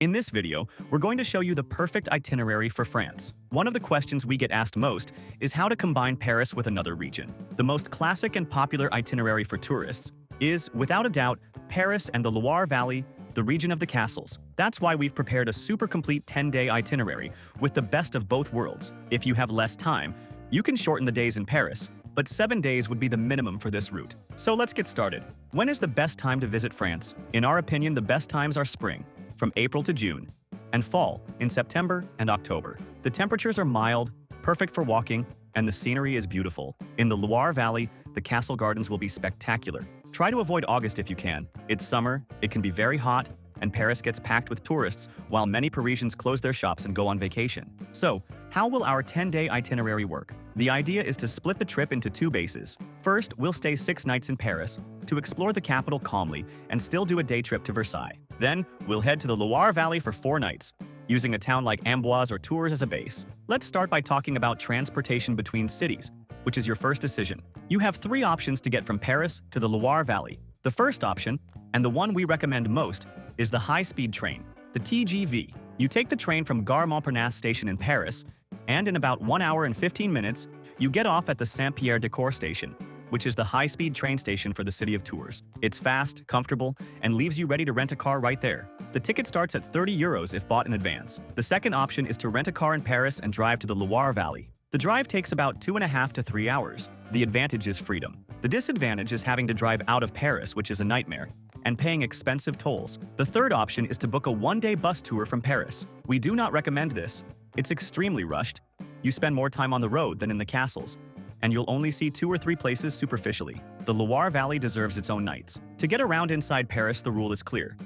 In this video, we're going to show you the perfect itinerary for France. One of the questions we get asked most is how to combine Paris with another region. The most classic and popular itinerary for tourists is, without a doubt, Paris and the Loire Valley, the region of the castles. That's why we've prepared a super complete 10-day itinerary with the best of both worlds. If you have less time, you can shorten the days in Paris, but 7 days would be the minimum for this route. So let's get started. When is the best time to visit France? In our opinion, the best times are spring, from April to June, and fall, in September and October. The temperatures are mild, perfect for walking, and the scenery is beautiful. In the Loire Valley, the castle gardens will be spectacular. Try to avoid August if you can. It's summer, it can be very hot, and Paris gets packed with tourists while many Parisians close their shops and go on vacation. So, how will our 10-day itinerary work? The idea is to split the trip into 2 bases. First, we'll stay 6 nights in Paris to explore the capital calmly and still do a day trip to Versailles. Then, we'll head to the Loire Valley for 4 nights, using a town like Amboise or Tours as a base. Let's start by talking about transportation between cities, which is your first decision. You have 3 options to get from Paris to the Loire Valley. The first option, and the one we recommend most, is the high-speed train, the TGV. You take the train from Gare Montparnasse station in Paris, and in about 1 hour and 15 minutes, you get off at the Saint-Pierre-de-Corps station, which is the high-speed train station for the city of Tours. It's fast, comfortable, and leaves you ready to rent a car right there. The ticket starts at €30 if bought in advance. The second option is to rent a car in Paris and drive to the Loire Valley. The drive takes about 2.5 to 3 hours. The advantage is freedom. The disadvantage is having to drive out of Paris, which is a nightmare, and paying expensive tolls. The third option is to book a 1-day bus tour from Paris. We do not recommend this. It's extremely rushed. You spend more time on the road than in the castles, and you'll only see 2 or 3 places superficially. The Loire Valley deserves its own nights. To get around inside Paris, the rule is clear.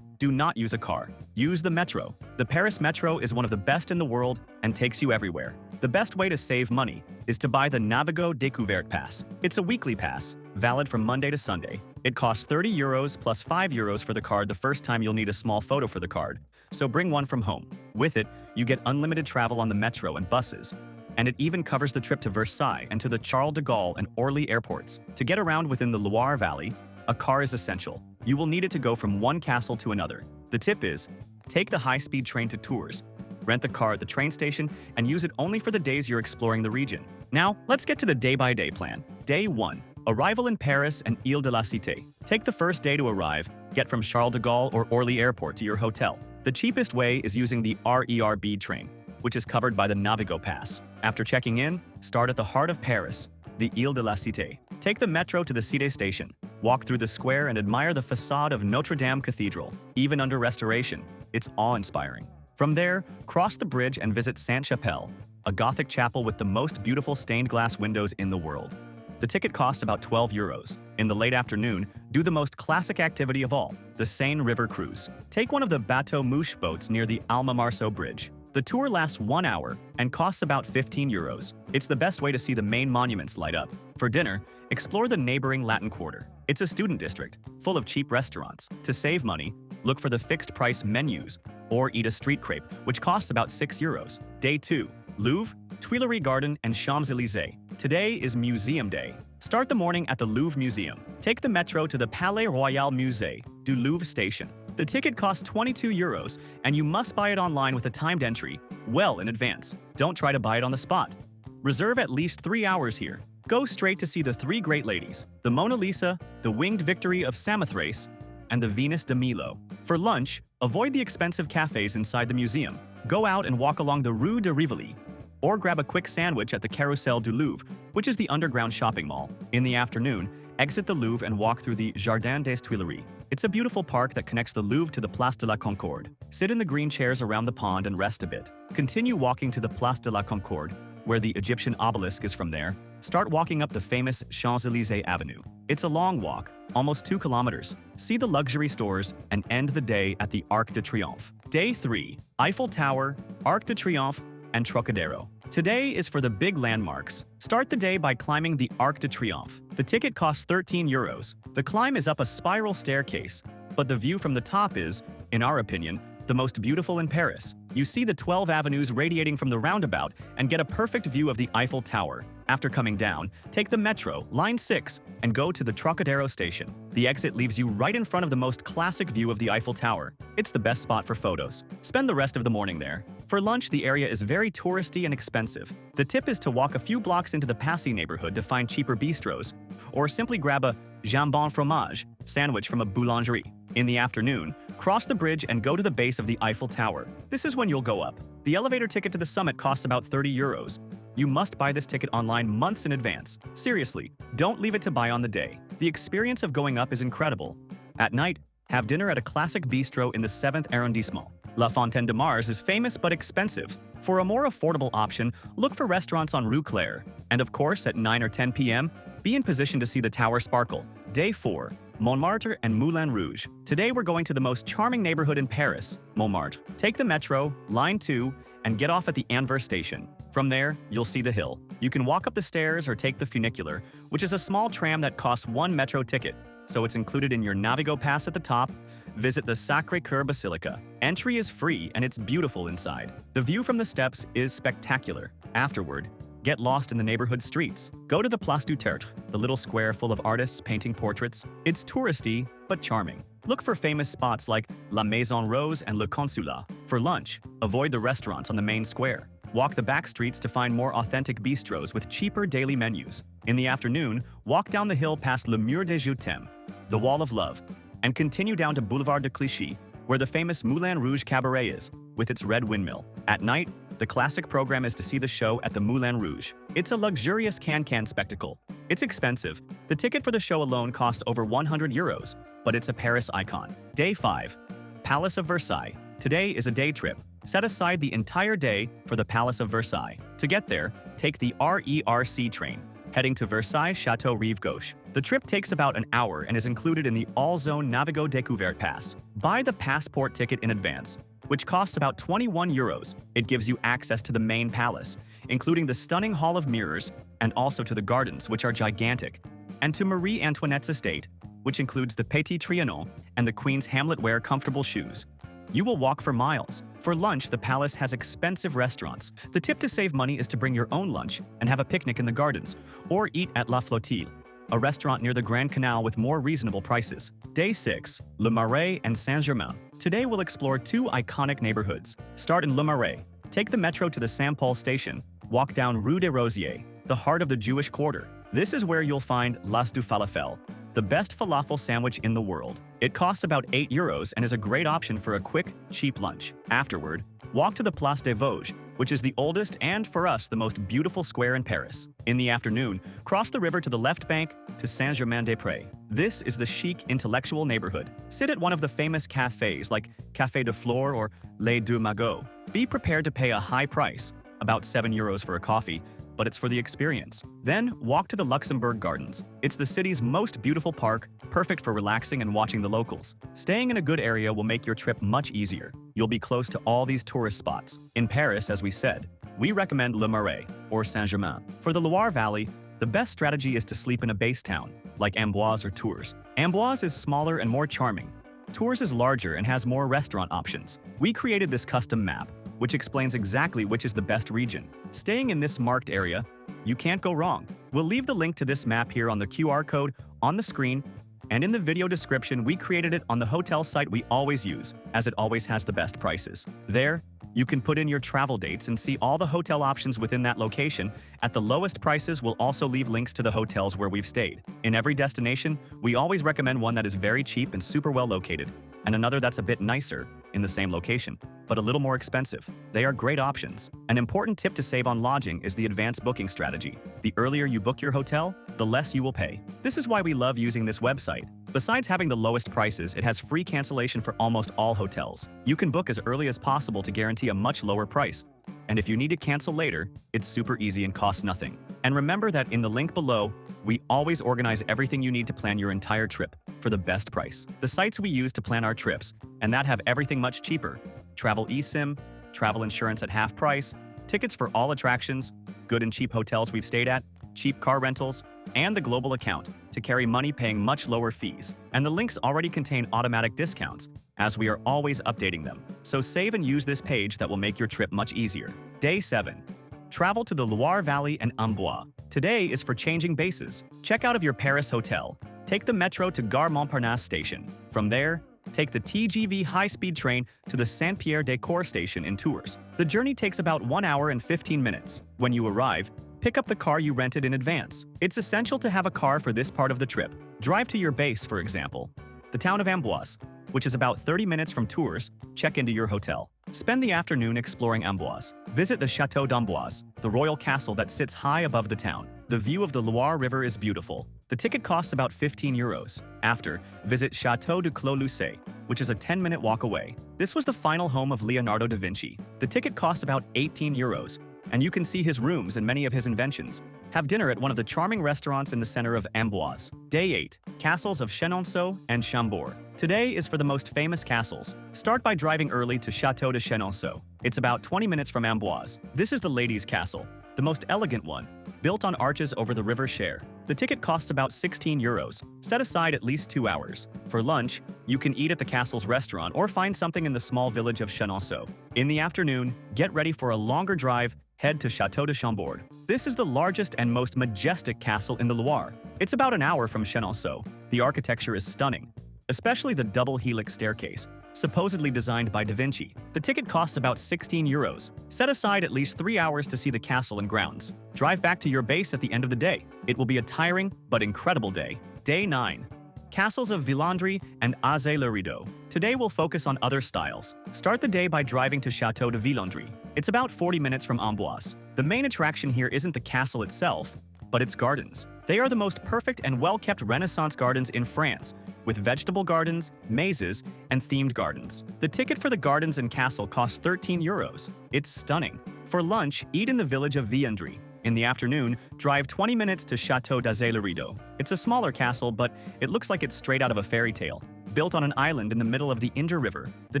Do not use a car. Use the metro. The Paris Metro is one of the best in the world and takes you everywhere. The best way to save money is to buy the Navigo Découverte Pass. It's a weekly pass, valid from Monday to Sunday. It costs €30 plus €5 for the card the first time. You'll need a small photo for the card, so bring one from home. With it, you get unlimited travel on the metro and buses, and it even covers the trip to Versailles and to the Charles de Gaulle and Orly airports. To get around within the Loire Valley, a car is essential. You will need it to go from one castle to another. The tip is, take the high-speed train to Tours, rent the car at the train station, and use it only for the days you're exploring the region. Now, let's get to the day-by-day plan. Day 1. Arrival in Paris and Ile de la Cité. Take the first day to arrive, get from Charles de Gaulle or Orly airport to your hotel. The cheapest way is using the RERB train, which is covered by the Navigo Pass. After checking in, start at the heart of Paris, the Ile de la Cité. Take the metro to the Cité station. Walk through the square and admire the facade of Notre Dame Cathedral. Even under restoration, it's awe-inspiring. From there, cross the bridge and visit Sainte-Chapelle, a Gothic chapel with the most beautiful stained glass windows in the world. The ticket costs about €12. In the late afternoon, do the most classic activity of all, the Seine River Cruise. Take one of the Bateau Mouche boats near the Alma Marceau Bridge. The tour lasts 1 hour and costs about €15. It's the best way to see the main monuments light up. For dinner, explore the neighboring Latin Quarter. It's a student district, full of cheap restaurants. To save money, look for the fixed-price menus or eat a street crepe, which costs about €6. Day 2. Louvre, Tuileries Garden, and Champs-Élysées. Today is Museum Day. Start the morning at the Louvre Museum. Take the metro to the Palais Royal Musée du Louvre station. The ticket costs €22, and you must buy it online with a timed entry well in advance. Don't try to buy it on the spot. Reserve at least 3 hours here. Go straight to see the 3 great ladies, the Mona Lisa, the Winged Victory of Samothrace, and the Venus de Milo. For lunch, avoid the expensive cafes inside the museum. Go out and walk along the Rue de Rivoli, or grab a quick sandwich at the Carrousel du Louvre, which is the underground shopping mall. In the afternoon, exit the Louvre and walk through the Jardin des Tuileries. It's a beautiful park that connects the Louvre to the Place de la Concorde. Sit in the green chairs around the pond and rest a bit. Continue walking to the Place de la Concorde, where the Egyptian obelisk is. From there, start walking up the famous Champs-Élysées Avenue. It's a long walk, almost 2 kilometers. See the luxury stores and end the day at the Arc de Triomphe. Day 3. Eiffel Tower, Arc de Triomphe, and Trocadero. Today is for the big landmarks. Start the day by climbing the Arc de Triomphe. The ticket costs €13. The climb is up a spiral staircase, but the view from the top is, in our opinion, the most beautiful in Paris. You see the 12 avenues radiating from the roundabout and get a perfect view of the Eiffel Tower. After coming down, take the metro, line 6, and go to the Trocadero station. The exit leaves you right in front of the most classic view of the Eiffel Tower. It's the best spot for photos. Spend the rest of the morning there. For lunch, the area is very touristy and expensive. The tip is to walk a few blocks into the Passy neighborhood to find cheaper bistros, or simply grab a jambon fromage sandwich from a boulangerie. In the afternoon, cross the bridge and go to the base of the Eiffel Tower. This is when you'll go up. The elevator ticket to the summit costs about 30 euros. You must buy this ticket online months in advance. Seriously, don't leave it to buy on the day. The experience of going up is incredible. At night, have dinner at a classic bistro in the 7th arrondissement. La Fontaine de Mars is famous but expensive. For a more affordable option, look for restaurants on Rue Claire. And of course, at 9 or 10 p.m., be in position to see the tower sparkle. Day 4. Montmartre and Moulin Rouge. Today we're going to the most charming neighborhood in Paris, Montmartre. Take the metro, line 2, and get off at the Anvers station. From there, you'll see the hill. You can walk up the stairs or take the funicular, which is a small tram that costs 1 metro ticket, so it's included in your Navigo pass at the top. Visit the Sacré-Cœur Basilica. Entry is free and it's beautiful inside. The view from the steps is spectacular. Afterward, get lost in the neighborhood streets. Go to the Place du Tertre, the little square full of artists painting portraits. It's touristy, but charming. Look for famous spots like La Maison Rose and Le Consulat. For lunch, avoid the restaurants on the main square. Walk the back streets to find more authentic bistros with cheaper daily menus. In the afternoon, walk down the hill past Le Mur des Joutons, the Wall of Love, and continue down to Boulevard de Clichy, where the famous Moulin Rouge Cabaret is, with its red windmill. At night, the classic program is to see the show at the Moulin Rouge. It's a luxurious can-can spectacle. It's expensive. The ticket for the show alone costs over 100 euros, but it's a Paris icon. Day 5. Palace of Versailles. Today is a day trip. Set aside the entire day for the Palace of Versailles. To get there, take the RERC train, heading to Versailles Chateau Rive Gauche. The trip takes about an hour and is included in the All-Zone Navigo Découverte Pass. Buy the passport ticket in advance, which costs about 21 euros. It gives you access to the main palace, including the stunning Hall of Mirrors, and also to the gardens, which are gigantic, and to Marie Antoinette's estate, which includes the Petit Trianon and the Queen's Hamlet-wear comfortable shoes. You will walk for miles. For lunch, the palace has expensive restaurants. The tip to save money is to bring your own lunch and have a picnic in the gardens, or eat at La Flottille, a restaurant near the Grand Canal with more reasonable prices. Day 6. Le Marais and Saint-Germain. Today we'll explore 2 iconic neighborhoods. Start in Le Marais. Take the metro to the Saint-Paul station. Walk down Rue des Rosiers, the heart of the Jewish quarter. This is where you'll find Las du Falafel, the best falafel sandwich in the world. It costs about 8 euros and is a great option for a quick, cheap lunch. Afterward, walk to the Place des Vosges, which is the oldest and, for us, the most beautiful square in Paris. In the afternoon, cross the river to the left bank to Saint-Germain-des-Prés. This is the chic, intellectual neighborhood. Sit at one of the famous cafes like Café de Flore or Les Deux Magots. Be prepared to pay a high price, about 7 euros for a coffee, but it's for the experience. Then, walk to the Luxembourg Gardens. It's the city's most beautiful park, perfect for relaxing and watching the locals. Staying in a good area will make your trip much easier. You'll be close to all these tourist spots. In Paris, as we said, we recommend Le Marais or Saint-Germain. For the Loire Valley, the best strategy is to sleep in a base town, like Amboise or Tours. Amboise is smaller and more charming. Tours is larger and has more restaurant options. We created this custom map, which explains exactly which is the best region. Staying in this marked area, you can't go wrong. We'll leave the link to this map here on the QR code on the screen, and in the video description, we created it on the hotel site we always use, as it always has the best prices. There, you can put in your travel dates and see all the hotel options within that location. At the lowest prices, we'll also leave links to the hotels where we've stayed. In every destination, we always recommend one that is very cheap and super well located, and another that's a bit nicer in the same location, but a little more expensive. They are great options. An important tip to save on lodging is the advanced booking strategy. The earlier you book your hotel, the less you will pay. This is why we love using this website. Besides having the lowest prices, it has free cancellation for almost all hotels. You can book as early as possible to guarantee a much lower price. And if you need to cancel later, it's super easy and costs nothing. And remember that in the link below, we always organize everything you need to plan your entire trip for the best price. The sites we use to plan our trips, and that have everything much cheaper: travel eSIM, travel insurance at half price, tickets for all attractions, good and cheap hotels we've stayed at, cheap car rentals, and the global account to carry money paying much lower fees. And the links already contain automatic discounts, as we are always updating them. so save and use this page that will make your trip much easier. Day 7. Travel to the Loire Valley and Amboise. Today is for changing bases. Check out of your Paris hotel. Take the metro to Gare Montparnasse station. From there, take the TGV high-speed train to the Saint-Pierre-des-Corps station in Tours. The journey takes about 1 hour and 15 minutes. When you arrive, pick up the car you rented in advance. It's essential to have a car for this part of the trip. Drive to your base, for example, the town of Amboise, which is about 30 minutes from Tours. Check into your hotel. Spend the afternoon exploring Amboise. Visit the Château d'Amboise, the royal castle that sits high above the town. The view of the Loire River is beautiful. The ticket costs about 15 euros. After, visit Château du Clos-Lucé, which is a 10-minute walk away. This was the final home of Leonardo da Vinci. The ticket costs about 18 euros, and you can see his rooms and many of his inventions. Have dinner at one of the charming restaurants in the center of Amboise. Day 8. Castles of Chenonceau and Chambord. Today is for the most famous castles. Start by driving early to Château de Chenonceau. It's about 20 minutes from Amboise. This is the ladies' castle, the most elegant one, built on arches over the river Cher. The ticket costs about 16 euros. Set aside at least 2 hours. For lunch, you can eat at the castle's restaurant or find something in the small village of Chenonceau. In the afternoon, get ready for a longer drive. Head to Château de Chambord. This is the largest and most majestic castle in the Loire. It's about an hour from Chenonceau. The architecture is stunning, especially the double helix staircase, supposedly designed by Da Vinci. The ticket costs about 16 euros. Set aside at least 3 hours to see the castle and grounds. Drive back to your base at the end of the day. It will be a tiring but incredible day. Day 9. Castles of Villandry and Azay-le-Rideau. Today we'll focus on other styles. Start the day by driving to Château de Villandry. It's about 40 minutes from Amboise. The main attraction here isn't the castle itself, but its gardens. They are the most perfect and well-kept Renaissance gardens in France, with vegetable gardens, mazes, and themed gardens. The ticket for the gardens and castle costs 13 euros. It's stunning. For lunch, eat in the village of Villandry. In the afternoon, drive 20 minutes to Château d'Azay-le-Rideau. It's a smaller castle, but it looks like it's straight out of a fairy tale. Built on an island in the middle of the Indre River, the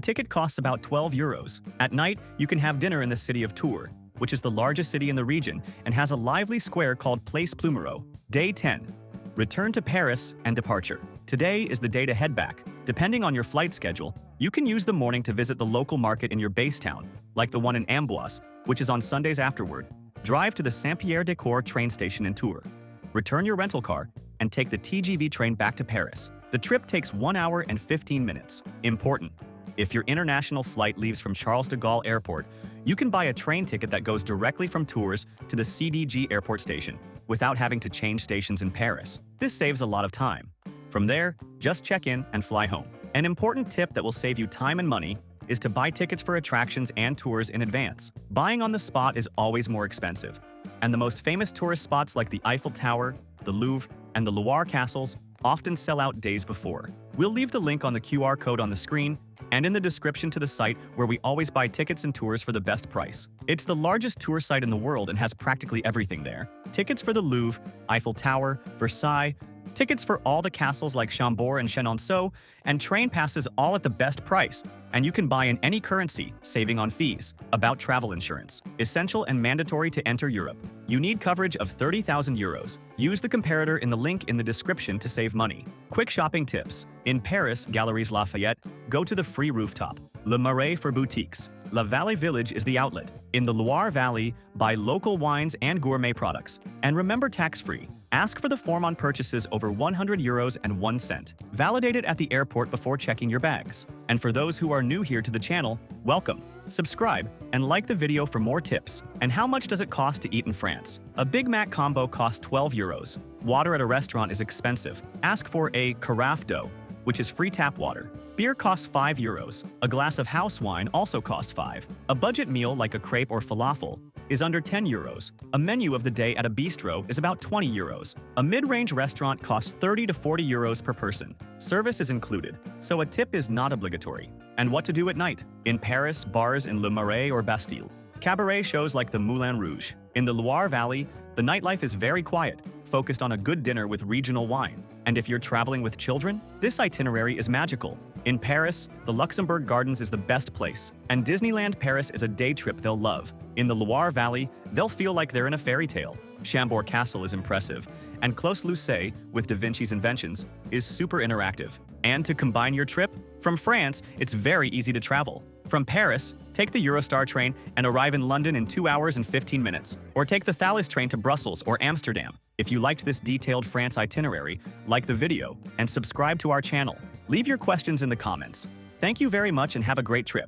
ticket costs about 12 euros. At night, you can have dinner in the city of Tours, which is the largest city in the region and has a lively square called Place Plumereau. Day 10. Return to Paris and departure. Today is the day to head back. Depending on your flight schedule, you can use the morning to visit the local market in your base town, like the one in Amboise, which is on Sundays afterward. Drive to the Saint-Pierre-des-Corps train station in Tours. Return your rental car and take the TGV train back to Paris. The trip takes 1 hour and 15 minutes. Important: if your international flight leaves from Charles de Gaulle Airport, you can buy a train ticket that goes directly from Tours to the CDG airport station without having to change stations in Paris. This saves a lot of time. From there, just check in and fly home. An important tip that will save you time and money is to buy tickets for attractions and tours in advance. Buying on the spot is always more expensive, and the most famous tourist spots like the Eiffel Tower, the Louvre, and the Loire castles often sell out days before. We'll leave the link on the QR code on the screen and in the description to the site where we always buy tickets and tours for the best price. It's the largest tour site in the world and has practically everything there. Tickets for the Louvre, Eiffel Tower, Versailles, tickets for all the castles like Chambord and Chenonceau, and train passes all at the best price. And you can buy in any currency, saving on fees. About travel insurance. Essential and mandatory to enter Europe. You need coverage of 30,000 euros. Use the comparator in the link in the description to save money. Quick shopping tips. In Paris, Galeries Lafayette, go to the free rooftop. Le Marais for boutiques. La Vallée Village is the outlet. In the Loire Valley, buy local wines and gourmet products. And remember, tax-free. Ask for the form on purchases over 100 euros and 1 cent. Validate it at the airport before checking your bags. And for those who are new here to the channel, welcome. Subscribe and like the video for more tips. And how much does it cost to eat in France? A Big Mac combo costs 12 euros. Water at a restaurant is expensive. Ask for a carafe d'eau, which is free tap water. Beer costs 5 euros. A glass of house wine also costs 5. A budget meal like a crepe or falafel is under 10 euros. A menu of the day at a bistro is about 20 euros. A mid-range restaurant costs 30 to 40 euros per person. Service is included, so a tip is not obligatory. And what to do at night? In Paris, bars in Le Marais or Bastille. Cabaret shows like the Moulin Rouge. In the Loire Valley, the nightlife is very quiet, focused on a good dinner with regional wine. And if you're traveling with children, this itinerary is magical. In Paris, the Luxembourg Gardens is the best place, and Disneyland Paris is a day trip they'll love. In the Loire Valley, they'll feel like they're in a fairy tale. Chambord Castle is impressive, and Clos-Lucé, with Da Vinci's inventions, is super interactive. And to combine your trip, from France, it's very easy to travel. From Paris, take the Eurostar train and arrive in London in 2 hours and 15 minutes, or take the Thalys train to Brussels or Amsterdam. If you liked this detailed France itinerary, like the video and subscribe to our channel. Leave your questions in the comments. Thank you very much and have a great trip.